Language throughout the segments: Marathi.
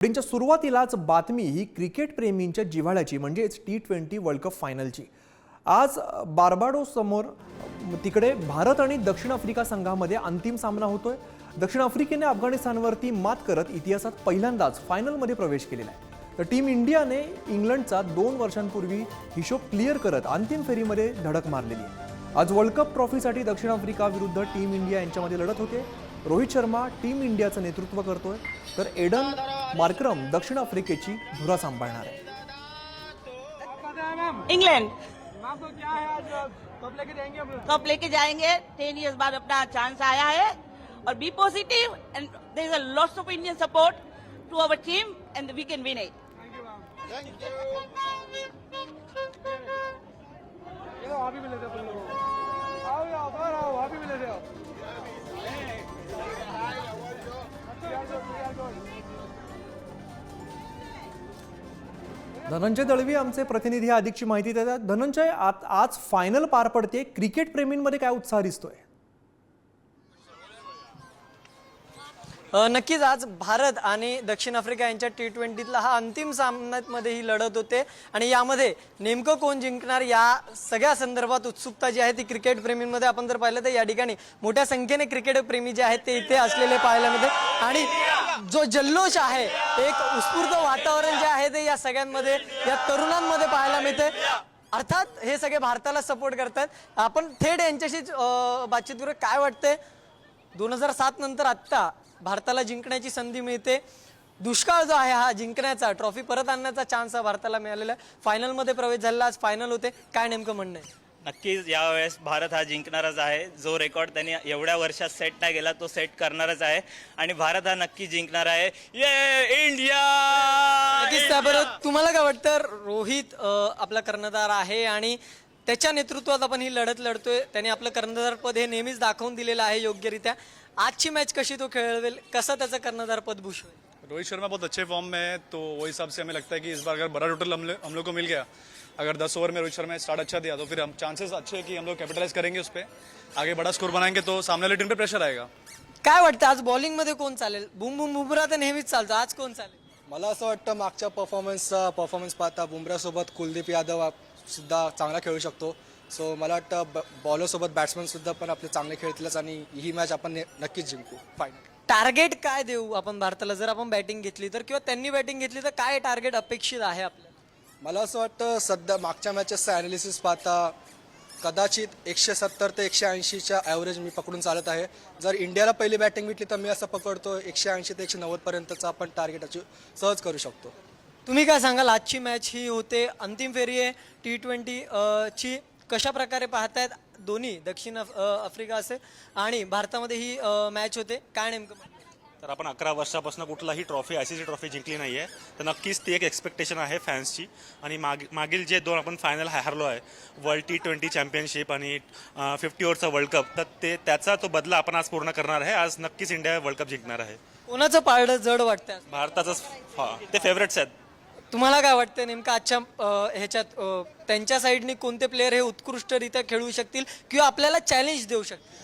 च्या सुरुवातीलाच बातमी ही क्रिकेट प्रेमींच्या जिव्हाळ्याची म्हणजेच T20 वर्ल्ड कप फायनलची। आज बार्बाडोस समोर तिकडे भारत आणि दक्षिण आफ्रिका संघामध्ये अंतिम सामना होतोय। दक्षिण आफ्रिकेने अफगाणिस्तानवरती मात करत इतिहासात पहिल्यांदाच फायनलमध्ये प्रवेश केलेला आहे। तर टीम इंडियाने इंग्लंडचा 2 वर्षांपूर्वी हिशोब क्लिअर करत अंतिम फेरीमध्ये धडक मारलेली आहे। आज वर्ल्ड कप ट्रॉफीसाठी दक्षिण आफ्रिका विरुद्ध टीम इंडिया यांच्यामध्ये लढत होते। रोहित शर्मा टीम इंडियाचं नेतृत्व करतोय, तर एडन मार्करम दक्षिण आफ्रिकेची धुरा सांभाळणार आहे। इंग्लैंड कप लेके जाएंगे। 10 इयर्स बाद अपना चांस आया है और be positive and there is a lots of Indian support to our team and we can win it. Dhananjay Dalvi आमचे प्रतिनिधी अधिकची माहिती देतात। धनंजय, आज फायनल पार पडते, क्रिकेट प्रेमींमध्ये काय उत्साह दिसतोय? नक्कीच आज भारत आणि दक्षिण आफ्रिका यांच्या T20तला हा अंतिम सामन्यामध्ये ही लढत होते आणि यामध्ये नेमकं कोण जिंकणार या सगळ्या संदर्भात उत्सुकता जी आहे ती क्रिकेट प्रेमींमध्ये आपण जर पाहिलं तर या ठिकाणी मोठ्या संख्येने क्रिकेट प्रेमी जे आहेत ते इथे असलेले पाहायला मिळते आणि जो जल्लोष आहे, एक उत्स्फूर्त वातावरण जे आहे ते या सगळ्यांमध्ये या तरुणांमध्ये पाहायला मिळते। अर्थात हे सगळे भारताला सपोर्ट करतात। आपण थेट यांच्याशी बातचीत करू। काय वाटतंय 2007 नंतर आत्ता भारताला जिंकण्याची संधी मिळते, दुष्काळ जो आहे हा जिंकण्याचा, ट्रॉफी परत आणण्याचा चान्स हा भारताला मिळालेला आहे, फायनलमध्ये प्रवेश झाला, आज फायनल होते, काय नेमकं म्हणणं आहे? नक्कीच यावेळेस भारत हा जिंकणारच आहे। जो रेकॉर्ड त्यांनी एवढ्या वर्षात सेट नाही केला तो सेट करणारच आहे आणि भारत हा नक्की जिंकणार आहे। ये इंडिया! नक्कीच त्याबरोबर तुम्हाला काय वाटतं? रोहित आपला कर्णधार आहे आणि त्याच्या नेतृत्वात आपण ही लढत लढतोय, त्याने आपलं कर्णधारपद हे नेहमीच दाखवून दिलेलं आहे योग्यरित्या। आजची मॅच कशी तो खेळवेल, कसं त्याचं कर्णधारपद भूषवेल? रोहित शर्मा बहुत अच्छे फॉर्म में है, तो वो हिसाब से हमें लगता है कि इस बार अगर बड़ा टोटल हम लोग को मिल गया, अगर 10 ओवर में रोहित शर्मा ने स्टार्ट अच्छा दिया तो फिर हम चांसेस अच्छे हैं कि हम लोग कैपिटलाइज करेंगे, उस पर आगे बड़ा स्कोर बनाएंगे तो सामने वाली टीम पे प्रेशर आएगा। काय वाटतं आज बॉलिंग मध्ये कोण चालेल? बुमराह तर नेहमीच चालतो, आज कोण चालेल? मला असं वाटतं मागच्या परफॉर्मन्स पाहता बुमराहसोबत कुलदीप यादव सुद्धा चांगला खेळू शकतो। सो मला वाटतं बॉलरसोबत बॅट्समन सुद्धा पण आपले चांगले खेळतीलच आणि ही मॅच आपण नक्कीच जिंकू फायनल। टार्गेट काय देऊ आपण भारताला, जर आपण बॅटिंग घेतली तर किंवा त्यांनी बॅटिंग घेतली तर काय टार्गेट अपेक्षित आहे आपल्याला? मला असं वाटतं सध्या मागच्या मॅचेसचा ॲनालिसिस पाहता कदाचित 170 ते 180च्या ॲव्हरेज मी पकडून चालत आहे। जर इंडियाला पहिली बॅटिंग भेटली तर मी असं पकडतो 180 ते 190 पर्यंतचा आपण टार्गेट सहज करू शकतो। तुम्ही काय सांगाल? आजची मॅच ही होते, अंतिम फेरी आहे T20 ची, कशा प्रकारे पाहतायत? दोन्ही दक्षिण आफ्रिका असे आणि भारतामध्ये ही मॅच होते, काय नेमकं? तर आपण 11 वर्षापासून कुठलाही ट्रॉफी ICC ट्रॉफी जिंकली नाही आहे, तर नक्कीच ती एक एक्सपेक्टेशन आहे फॅन्सची। आणि मागील जे 2 आपण फायनल हारलो आहे, वर्ल्ड T20 चॅम्पियनशिप आणि 50 ओव्हरचा वर्ल्ड कप, तर त्याचा तो बदला आपण आज पूर्ण करणार आहे। आज नक्कीच इंडिया वर्ल्ड कप जिंकणार आहे। कोणाचं पारडं जड वाटतं? भारताचंच ते फेवरेट्स आहेत। तुम्हाला काय वाटतं नेमकं आजच्या ह्याच्यात त्यांच्या साईडनी कोणते प्लेयर हे उत्कृष्टरित्या खेळू शकतील किंवा आपल्याला चॅलेंज देऊ शकतील?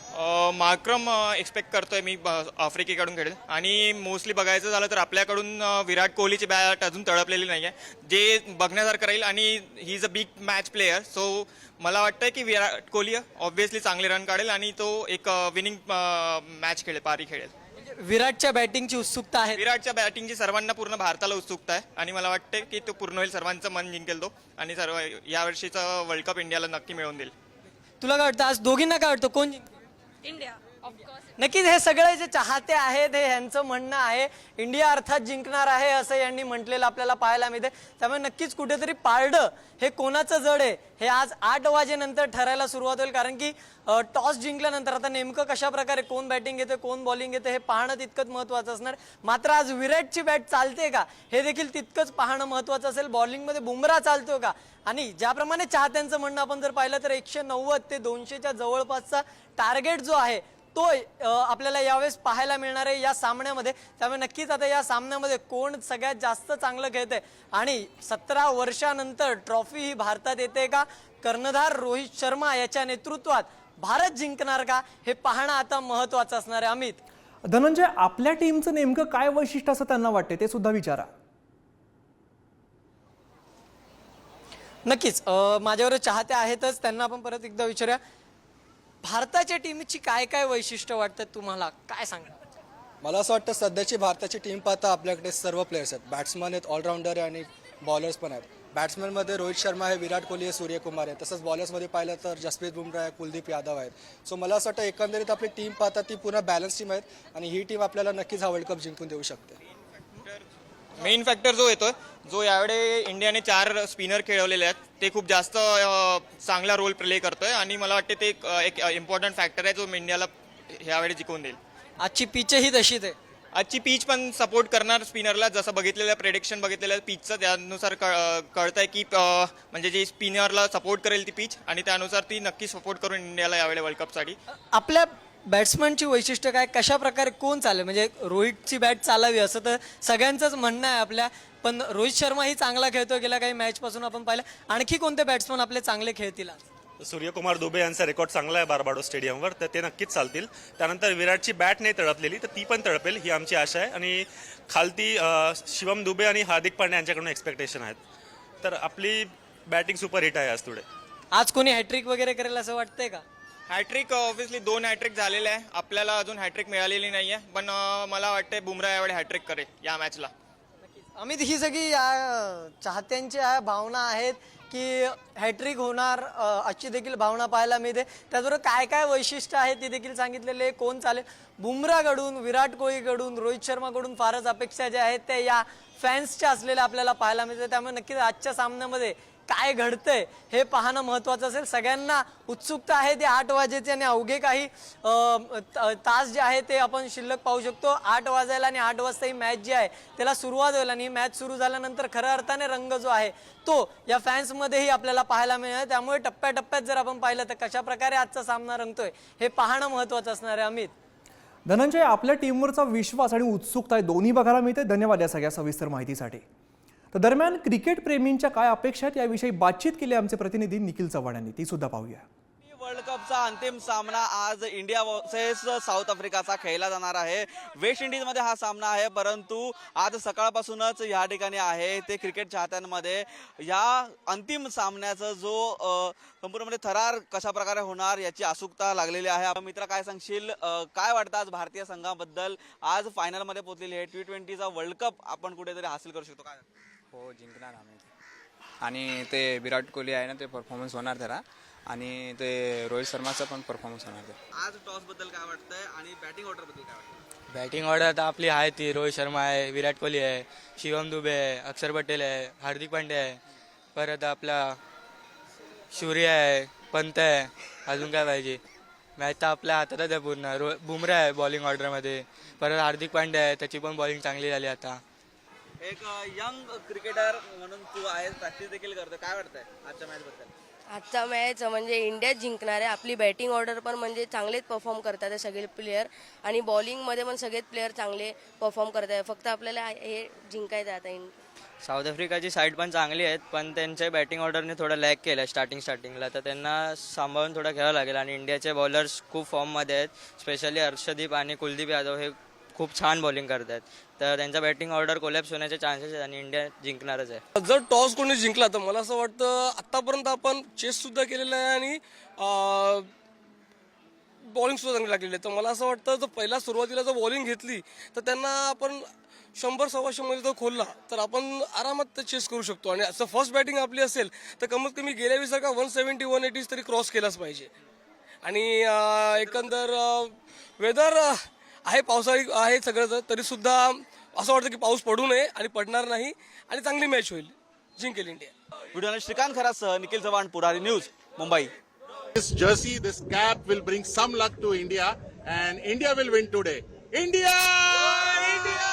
मार्करम एक्सपेक्ट करतोय मी आफ्रिकेकडून खेळेल आणि मोस्टली बघायचं झालं तर आपल्याकडून विराट कोहलीची बॅट अजून तडपलेली नाही आहे, जे बघण्यासारखं राहील आणि he is a big match player. So मला वाटतं की विराट कोहली ऑब्व्हियसली चांगले रन काढेल आणि तो एक विनिंग मॅच खेळेल, पारी खेळेल। विराटच्या बॅटिंगची उत्सुकता आहे? विराटच्या बॅटिंगची सर्वांना पूर्ण भारताला उत्सुकता आहे आणि मला वाटतं की तो पूर्ण होईल, सर्वांचं मन जिंकेल तो आणि सर्व यावर्षीचा वर्ल्ड कप इंडियाला नक्की मिळवून देईल। तुला काय वाटतं? आज दोघींना काय वाटतं कोण जिंकेल? India of course. नक्कीच हे सगळे जे चाहते आहेत हे यांचं म्हणणं आहे, इंडिया अर्थात जिंकणार आहे असं यांनी म्हटलेलं आपल्याला पाहायला मिळते। त्यामुळे नक्कीच कुठेतरी पारडं हे कोणाचं जड आहे हे आज 8 वाजेनंतर ठरायला सुरुवात होईल, कारण की टॉस जिंकल्यानंतर आता नेमकं कशा प्रकारे कोण बॅटिंग घेते कोण बॉलिंग घेते हे पाहणं तितकंच महत्त्वाचं असणार। मात्र आज विराटची बॅट चालते का हे देखील तितकंच पाहणं महत्त्वाचं असेल। बॉलिंगमध्ये बुमराह चालतो का? आणि ज्याप्रमाणे चाहत्यांचं म्हणणं आपण जर पाहिलं तर 190 ते 200च्या जवळपासचा टार्गेट जो आहे तो आपल्याला यावेळेस पाहायला मिळणार आहे या सामन्यामध्ये। त्यामुळे नक्कीच आता या सामन्यामध्ये कोण सगळ्यात जास्त चांगलं खेळतंय आणि 17 वर्षानंतर ट्रॉफी ही भारतात येते का, कर्णधार रोहित शर्मा याच्या नेतृत्वात भारत जिंकणार का हे पाहणं आता महत्त्वाचं असणार आहे। अमित, धनंजय, आपल्या टीमचं नेमकं काय वैशिष्ट्य असं त्यांना वाटते ते सुद्धा विचारा. नक्कीच माझ्यावर चाहते आहेतच, त्यांना आपण परत एकदा विचारूया, भारताच्या टीमची काय काय वैशिष्ट्य वाटतात तुम्हाला, काय सांगा? मला असं वाटतं सध्याची भारताची टीम पाहता आपल्याकडे सर्व प्लेयर्स आहेत. बॅट्समन आहेत, ऑलराऊंडर आहे आणि बॉलर्स पण आहेत. बॅट्समॅनमध्ये रोहित शर्मा आहे, विराट कोहली आहे, सूर्यकुमार आहे. तसंच बॉलर्समध्ये पाहिलं तर जसप्रीत बुमराह आहे, कुलदीप यादव आहेत. सो मला असं वाटतं एकंदरीत आपली टीम पाहता ती पूर्ण बॅलन्स टीम आहेत आणि ही टीम आपल्याला नक्कीच हा वर्ल्ड कप जिंकून देऊ शकते. मेन फॅक्टर जो येतो, जो यावेळी इंडियाने 4 स्पिनर खेळवलेले आहेत, ते खूप जास्त चांगला रोल प्ले करतोय आणि मला वाटते ते एक इम्पॉर्टंट फॅक्टर आहे जो इंडियाला यावेळी जिंकून देईल. आजची पिचही तशीच आहे. आजची पीच पण सपोर्ट करणार स्पिनरला, जसं बघितलेलं प्रेडिक्शन बघितलेलं पिचचं, त्यानुसार कळतंय की म्हणजे जे स्पिनरला सपोर्ट करेल ती पिच आणि त्यानुसार ती नक्की सपोर्ट करून इंडियाला यावेळी वर्ल्ड कपसाठी. आपल्या बॅट्समनची वैशिष्ट्य काय, कशा प्रकारे कोण चालेल, म्हणजे रोहितची बॅट चालावी असं तर सगळ्यांचंच म्हणणं आहे आपल्या, पण रोहित शर्माही चांगला खेळतो, गेल्या काही मॅचपासून आपण पाहिलं. आणखी कोणते बॅट्समन आपले चांगले खेळतील आज? सूर्यकुमार दुबे यांचा रेकॉर्ड चांगला आहे बारबाडोस स्टेडियमवर, तर ते नक्कीच चालतील. त्यानंतर विराटची बॅट नाही तळपलेली, तर ती पण तळपेल ही आमची आशा आहे. आणि खालती शिवम दुबे आणि हार्दिक पांड्या यांच्याकडून एक्सपेक्टेशन आहेत. तर आपली बॅटिंग सुपर हिट आहे आज थोडे. आज कोणी हॅट्रिक वगैरे करेल असं वाटतंय का? हॅट्रिक ऑब्व्हियसली 2 हॅट्रिक झालेले आहे, आपल्याला अजून हॅट्रिक मिळालेली नाही आहे, पण मला वाटते बुमराह यावेळी हॅट्रिक करेल या मॅचला. अमित, ही सगळी या चाहत्यांची भावना आहेत की हॅट्रिक होणार, अशी देखील भावना पाहायला मिळते. त्याचबरोबर काय काय वैशिष्ट्य आहे ते देखील सांगितलेले. कोण चालेल, बुमराहकडून, विराट कोहलीकडून, रोहित शर्माकडून फारच अपेक्षा ज्या आहेत त्या या फॅन्सच्या असलेल्या आपल्याला पाहायला मिळते. त्यामुळे नक्कीच आजच्या सामन्यामध्ये काय घडतंय हे पाहणं महत्त्वाचं असेल. सगळ्यांना उत्सुकता आहे ते 8 वाजेचे आणि अवघे काही तास जे आहे ते आपण शिल्लक पाहू शकतो. 8 वाजायला आणि 8 वाजता ही मॅच जी आहे त्याला सुरुवात होईल आणि ही मॅच सुरू झाल्यानंतर खऱ्या अर्थाने रंग जो आहे तो या फॅन्समध्येही आपल्याला पाहायला मिळेल. त्यामुळे टप्प्याटप्प्यात जर आपण पाहिलं तर कशा प्रकारे आजचा सामना रंगतोय हे पाहणं महत्त्वाचं असणार आहे. अमित, धनंजय, आपल्या टीमवरचा विश्वास आणि उत्सुकता दोन्ही बघायला मिळते. धन्यवाद या सगळ्या सविस्तर माहितीसाठी. तर दरम्यान क्रिकेट प्रेमींच्या काय अपेक्षा आहेत याविषयी बातचीत केली आमचे प्रतिनिधी निखिल चव्हाण यांनी, ती सुद्धा पाहूया. वर्ल्ड कपचा अंतिम सामना आज इंडिया वर्सेस साऊथ आफ्रिकाचा खेळला जाणार आहे. वेस्ट इंडिजमध्ये हा सामना आहे, परंतु आज सकाळपासूनच या ठिकाणी आहे ते क्रिकेट चाहत्यांमध्ये या अंतिम सामन्याचा जो संपूर्णपणे थरार कशा प्रकारे होणार याची उत्सुकता लागलेली आहे. मित्र, काय सांगशील, काय वाटतं आज भारतीय संघाबद्दल? आज फायनलमध्ये पोहोचलेली आहे, T20चा वर्ल्ड कप आपण कुठेतरी हासिल करू शकतो काय? हो, जिंकणार आम्ही आणि ते विराट कोहली आहे ना, ते परफॉर्मन्स होणार त्याला आणि ते रोहित शर्माचा पण परफॉर्मन्स होणार. आज टॉस बद्दल काय वाटतंय आणि बॅटिंग ऑर्डर बद्दल काय वाटतं? बॅटिंग ऑर्डर आता आपली आहे ती रोहित शर्मा आहे, विराट कोहली आहे, शिवम दुबे आहे, अक्षर पटेल आहे, हार्दिक पांड्या आहे, परत आपला सूर्य आहे, पंत आहे, अजून काय पाहिजे. मॅच तर आपल्या हातातच आहे पूर्ण. बुमराह आहे बॉलिंग ऑर्डरमध्ये, परत हार्दिक पांड्या आहे, त्याची पण बॉलिंग चांगली झाली. आता एक यंग क्रिकेटर म्हणून तू आहे, प्रॅक्टिस देखील करतो, काय वाटतंय आजच्या मॅच बद्दल? आजचा मॅच म्हणजे इंडिया जिंकणार आहे. आपली बॅटिंग ऑर्डर पण म्हणजे चांगलेच परफॉर्म करतात आहे सगळे प्लेयर आणि बॉलिंगमध्ये पण सगळेच प्लेयर चांगले परफॉर्म करत आहे. फक्त आपल्याला हे जिंकायचं आहे आता. साऊथ आफ्रिकाची साईड पण चांगली आहेत, पण त्यांच्या बॅटिंग ऑर्डरने थोडं लॅग केलं स्टार्टिंगला, तर त्यांना सांभाळून थोडं खेळावं लागेल. आणि इंडियाचे बॉलर्स खूप फॉर्ममध्ये आहेत, स्पेशली हर्षदीप आणि कुलदीप यादव हे खूप छान बॉलिंग करत आहेत, तर त्यांचा बॅटिंग ऑर्डर कोलॅप्स होण्याचे चान्सेस आहेत आणि इंडिया जिंकणारच आहे. जर टॉस कोणी जिंकला तर मला असं वाटतं आतापर्यंत आपण चेस सुद्धा केलेलं आहे आणि बॉलिंग सुद्धा चांगली लागलेली आहे. तर मला असं वाटतं जर पहिला सुरुवातीला जर बॉलिंग घेतली तर त्यांना आपण 100-125 मध्ये जर खोलला तर आपण आरामात चेस करू शकतो. आणि असं फर्स्ट बॅटिंग आपली असेल तर कमीत कमी गेल्या वेळी सारखा 170-180 तरी क्रॉस केलाच पाहिजे. आणि एकंदर वेदर आहे, पावसाळी आहे सगळं, तरी सुद्धा असं वाटतं की पाऊस पडू नये आणि पडणार नाही आणि चांगली मॅच होईल, जिंकेल इंडिया. व्हिडिओ श्रीकांत खरासह निखिल चव्हाण, पुरारी news, Mumbai. This jersey, this cap will bring some luck to India and India will win today. India! India!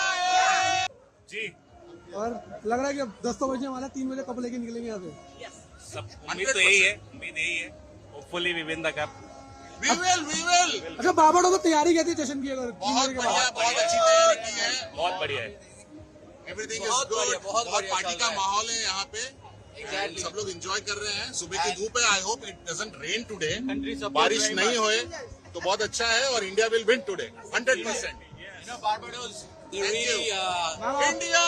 जी, और लग रहा है कि अब 10 बजे हमारा 3 बजे कप लेके निकलेंगे यहाँ से. उम्मीद तो यही है. Hopefully we win the cup. We will. अच्छा, बारबाडोस में तैयारी कैसी जश्न की? अगर बहुत अच्छी तैयारी की है. बहुत बढ़िया है. Everything is good. बहुत पार्टी का माहौल है यहाँ पे. सब लोग एंजॉय कर रहे हैं. सुबह की धूप है. I hope it doesn't rain today. बारिश नहीं होए तो बहुत अच्छा है और India will win today 100%. Barbados. They really, India!